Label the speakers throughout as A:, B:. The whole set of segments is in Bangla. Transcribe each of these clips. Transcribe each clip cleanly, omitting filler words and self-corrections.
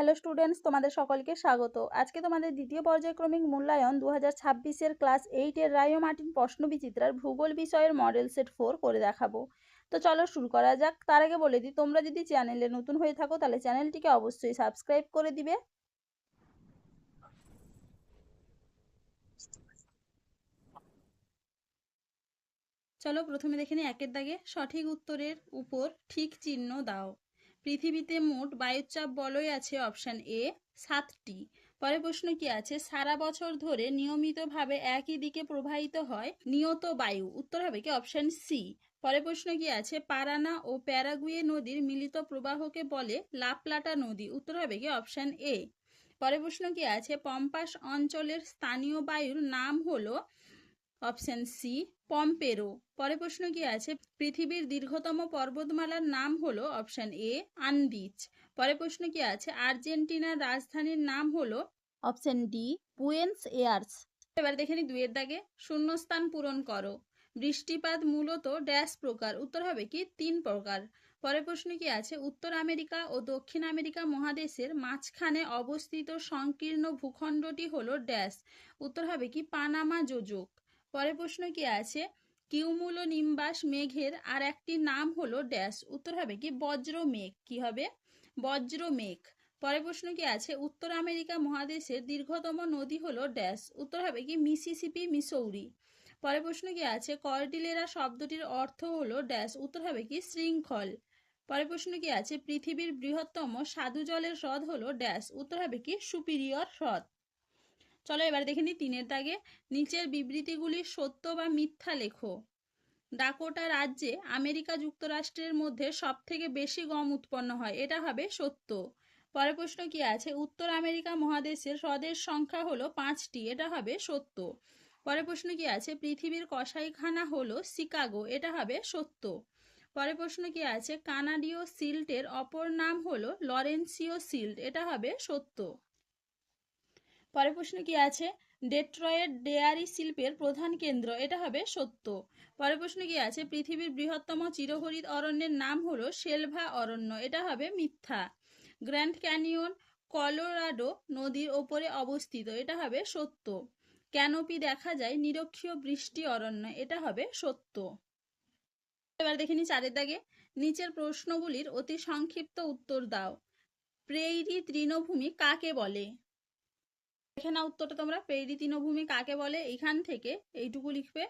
A: হ্যালো স্টুডেন্টস, তোমাদের সকলকে স্বাগত। আজকে তোমাদের দ্বিতীয় পর্যায়ক্রমিক মূল্যায়ন 2026-এর ক্লাস 8-এর রায় ও মার্টিন প্রশ্নবিচিত্রার ভূগোল বিষয়ের মডেল সেট 4 করে দেখাবো। তো চলো শুরু করা যাক। তার আগে বলে দিই, তোমরা যদি চ্যানেলে নতুন হয়ে থাকো তাহলে চ্যানেলটিকে অবশ্যই সাবস্ক্রাইব করে দিবে। চলো প্রথমে দেখে নিই একের দাগে সঠিক উত্তরের উপর ঠিক চিহ্ন দাও। পৃথিবীতে মোট বায়ুচাপ বলয় আছে অপশন এ 7টি। পরে প্রশ্ন কি আছে, সারা বছর ধরে নিয়মিতভাবে একই দিকে প্রবাহিত হয় নিয়ত বায়ু, উত্তর হবে কি অপশন সি। পরে প্রশ্ন কি আছে, পারানা ও প্যারাগুয়ে নদীর মিলিত প্রবাহকে বলে লাপ্লাটা নদী, উত্তর হবে কি অপশন এ। পরে প্রশ্ন কি আছে, পম্পাস অঞ্চলের স্থানীয় বায়ুর নাম হলো অপশন সি পম্পেরো। পরে প্রশ্ন কি আছে, পৃথিবীর দীর্ঘতম পর্বতমালার নাম হলো অপশন এ আন্দিজ। পরে প্রশ্ন কি আছে, আর্জেন্টিনার রাজধানীর নাম হলো অপশন ডি বুয়েন্স এয়ার্স। এবার দেখে নি দুইয়ের দাগে শূন্যস্থান পূরণ করো। বৃষ্টিপাত মূলত ড্যাশ প্রকার, উত্তর হবে কি 3 প্রকার। পরে প্রশ্ন কি আছে, উত্তর আমেরিকা ও দক্ষিণ আমেরিকা মহাদেশের মাঝখানে অবস্থিত সংকীর্ণ ভূখণ্ডটি হলো ড্যাশ, উত্তর হবে কি পানামা যোজক। পরে প্রশ্ন কি আছে, কিউমুলো নিম্বাস মেঘের আর একটি নাম হলো ড্যাশ, উত্তর হবে কি বজ্র মেঘ। কি হবে? বজ্র মেঘ। পরে প্রশ্ন কি আছে, উত্তর আমেরিকা মহাদেশের দীর্ঘতম নদী হলো ড্যাশ, উত্তর হবে কি মিসিসিপি মিসৌরি। পরে প্রশ্ন কি আছে, কর্ডিলেরা শব্দটির অর্থ হলো ড্যাশ, উত্তর হবে কি শৃঙ্খল। পরে প্রশ্ন কি আছে, পৃথিবীর বৃহত্তম স্বাদু জলের হ্রদ হলো ড্যাশ, উত্তর হবে কি সুপিরিয়র হ্রদ। চলো এবার দেখে নিই তিনের দাগে নিচের বিবৃতিগুলি সত্য বা মিথ্যা লেখো। ডাকোটা রাজ্যে আমেরিকা যুক্তরাষ্ট্রের মধ্যে সব থেকে বেশি গম উৎপন্ন হয়, এটা হবে সত্য। পরের প্রশ্ন কি আছে, উত্তর আমেরিকা মহাদেশের হ্রদের সংখ্যা হলো 5টি, এটা হবে সত্য। পরের প্রশ্ন কি আছে, পৃথিবীর কসাইখানা হলো শিকাগো, এটা হবে সত্য। পরের প্রশ্ন কি আছে, কানাডীয় সিল্টের অপর নাম হলো লরেন্সীয় সিল্ট, এটা হবে সত্য। পরের প্রশ্ন কি আছে, ডেট্রয়েট ডেয়ারি শিল্পের প্রধান কেন্দ্র, এটা হবে সত্য। পরের প্রশ্ন কি আছে, পৃথিবীর বৃহত্তম চিরহরিৎ অরণ্যের নাম হলো শেলভা অরণ্য, এটা হবে মিথ্যা। গ্র্যান্ড ক্যানিয়ন কলোরাডো নদীর ওপরে অবস্থিত, এটা হবে সত্য। ক্যানোপি দেখা যায় নিরক্ষীয় বৃষ্টি অরণ্য, এটা হবে সত্য। এবার দেখে নি চারের দাগে নিচের প্রশ্নগুলির অতি সংক্ষিপ্ত উত্তর দাও। প্রেইরি তৃণভূমি কাকে বলে? দেখে না উত্তরটা তোমরা, প্রেইরি তৃণভূমি কাকে বলে, এখান থেকে এইটুকু লিখবে।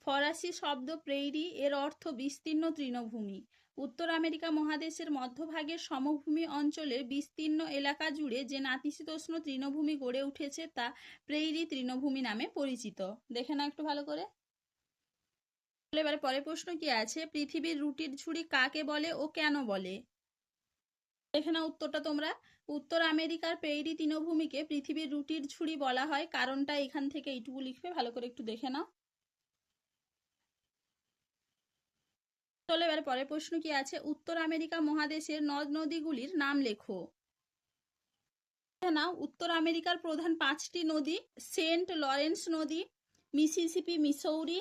A: ফরাসি শব্দ প্রেইরি এর অর্থ বিস্তীর্ণ তৃণভূমি। উত্তর আমেরিকা মহাদেশের মধ্যভাগের সমভূমি অঞ্চলের বিস্তীর্ণ এলাকা জুড়ে যে নাতিশীতোষ্ণ তৃণভূমি গড়ে উঠেছে তা প্রেইরি তৃণভূমি নামে পরিচিত। দেখে না একটু ভালো করে। এবারে পরের প্রশ্ন কি আছে, পৃথিবীর রুটির ঝুড়ি কাকে বলে ও কেন বলে? দেখে না উত্তরটা তোমরা, উত্তর আমেরিকার প্রেইরি তৃণভূমিকে পৃথিবীর রুটির ঝুড়ি বলা হয়, কারণটা এখান থেকে এইটুকু লিখবে, ভালো করে একটু দেখে নাও। চলো এবার পরের প্রশ্ন কি আছে, উত্তর আমেরিকা মহাদেশের নদ নদীগুলির নাম লেখো। নাও, উত্তর আমেরিকার প্রধান 5টি নদী, সেন্ট লরেন্স নদী, মিসিসিপি মিসৌরি,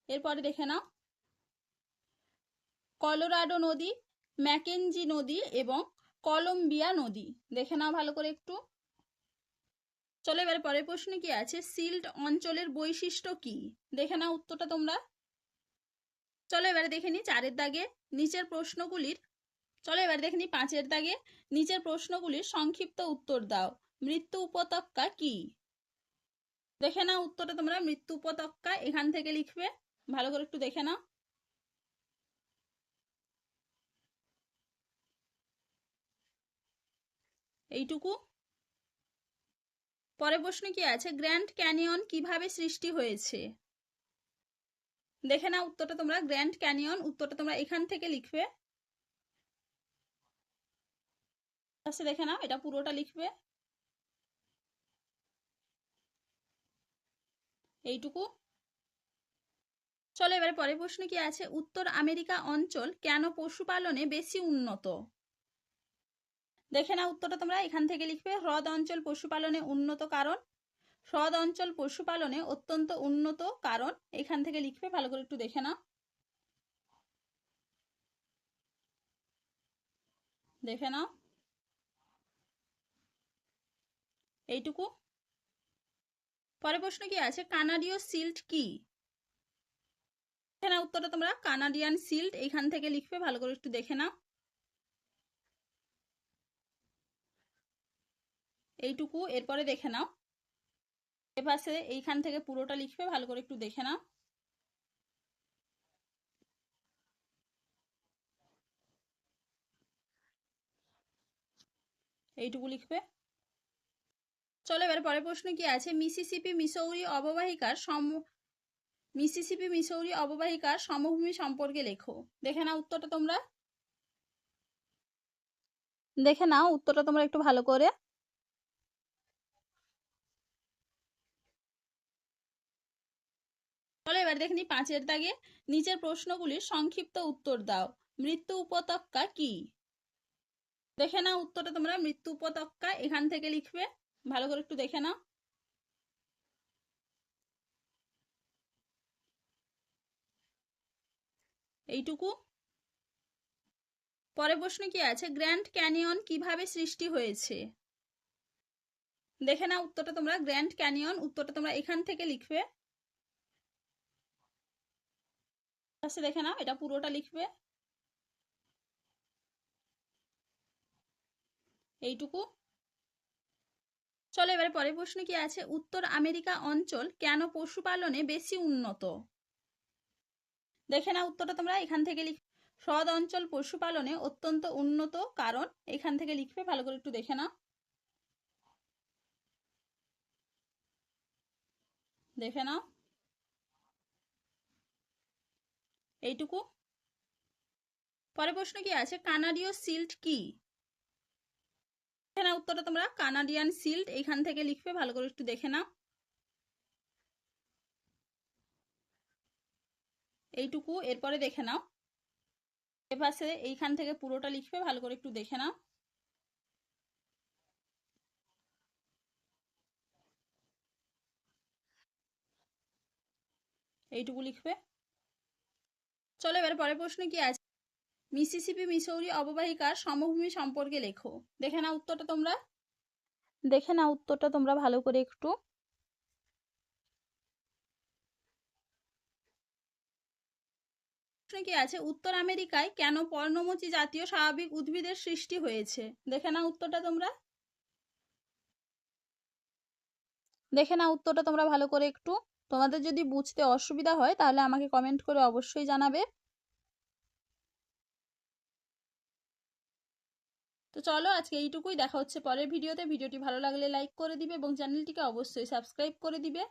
A: এরপরে দেখে নাও কলোরাডো নদী, ম্যাকেঞ্জি নদী এবং কলম্বিয়া নদী। দেখে নাও ভালো করে একটু। চলো এবার পরের প্রশ্ন কি আছে, সিল্ট অঞ্চলের বৈশিষ্ট্য কি? দেখে নাও উত্তরটা তোমরা। চলো এবারে দেখে নি চারের দাগে নিচের প্রশ্নগুলির চলো এবার দেখে নি 5-এর দাগে নিচের প্রশ্নগুলির সংক্ষিপ্ত উত্তর দাও। মৃত্যু উপত্যকা কি? দেখে নাও উত্তরটা তোমরা, মৃত্যু উপত্যকা এখান থেকে লিখবে, ভালো করে একটু দেখে নাও। এইটুকু। পরের প্রশ্ন কি আছে, গ্র্যান্ড ক্যানিয়ন কিভাবে সৃষ্টি হয়েছে? দেখে নাও উত্তরটা তোমরা, গ্র্যান্ড ক্যানিয়ন উত্তরটা তোমরা এখান থেকে লিখবে। দেখে নাও, এটা পুরোটা লিখবে, এইটুকু। চলো এবারে পরের প্রশ্ন কি আছে, উত্তর আমেরিকা অঞ্চল কেন পশুপালনে বেশি উন্নত? দেখে নাও উত্তরটা তোমরা এখান থেকে লিখবে, হ্রদ অঞ্চল পশুপালনে উন্নত কারণ। হ্রদ অঞ্চল পশুপালনে অত্যন্ত উন্নত কারণ, এখান থেকে লিখবে, ভালো করে একটু দেখে নাও। দেখে নাও। এইটুকু। পরের প্রশ্ন কি আছে, কানাডীয় সিল্ট কি? দেখে নাও উত্তরটা তোমরা, কানাডিয়ান সিল্ট এইখান থেকে লিখবে, ভালো করে একটু দেখে নাও। এইটুকু। এরপরে দেখে নাও এপাশে এইখান থেকে পুরোটা লিখবে, ভালো করে একটু দেখে নাও। এইটুকু লিখবে। চলো এবার পরের প্রশ্ন কি আছে, মিসিসিপি মিসৌরি অববাহিকার সমভূমি সম্পর্কে লেখো। দেখে নাও উত্তরটা তোমরা, একটু ভালো করে। চলো এবার দেখে নিই 5 এর দাগে, নিচের প্রশ্নগুলির সংক্ষিপ্ত উত্তর দাও। মৃত্যু উপত্যকা কি? দেখে নাও উত্তরটা তোমরা, মৃত্যু উপত্যকা এখান থেকে লিখবে, ভালো করে একটু দেখে নাও। এইটুকু। পরের প্রশ্ন কি আছে, গ্র্যান্ড ক্যানিয়ন কিভাবে সৃষ্টি হয়েছে? দেখে নাও উত্তরটা তোমরা, গ্র্যান্ড ক্যানিয়ন উত্তরটা তোমরা এখান থেকে লিখবে। দেখে নাও, এটা পুরোটা লিখবে। এইটুকু। চলো এবারে পরের প্রশ্ন কি আছে, উত্তর আমেরিকা অঞ্চল কেন পশুপালনে বেশি উন্নত? দেখে নাও উত্তরটা তোমরা এখান থেকে লিখ, হ্রদ অঞ্চল পশুপালনে অত্যন্ত উন্নত কারণ, এখান থেকে লিখবে, ভালো করে একটু দেখে নাও। দেখে নাও। এইটুকু। পরের প্রশ্ন কি আছে, কানাডীয় সিল্ট কি? দেখে নাও উত্তরটা তোমরা, কানাডিয়ান সিল্ট এখান থেকে লিখবে, ভালো করে একটু দেখে নাও। এইটুকু। এরপরে দেখে নাও এপাশে এইখান থেকে পুরোটা লিখবে, ভালো করে একটু দেখে নাও। এইটুকু লিখবে। চলো এবার পরের প্রশ্ন কি আছে, মিসিসিপি মিসৌরি অববাহিকার সমভূমি সম্পর্কে লেখো। দেখে নাও উত্তরটা তোমরা ভালো করে একটু। প্রশ্ন কি আছে, উত্তর আমেরিকায় কেন পর্ণমোচী জাতীয় স্বাভাবিক উদ্ভিদের সৃষ্টি হয়েছে? দেখে নাও উত্তরটা তোমরা ভালো করে একটু। তোমাদের যদি বুঝতে অসুবিধা হয় তাহলে আমাকে কমেন্ট করে অবশ্যই জানাবে। তো চলো আজকে এইটুকুই, দেখা হচ্ছে পরের ভিডিওতে। ভিডিওটি ভালো লাগলে লাইক করে দিবে এবং চ্যানেলটিকে অবশ্যই সাবস্ক্রাইব করে দিবে।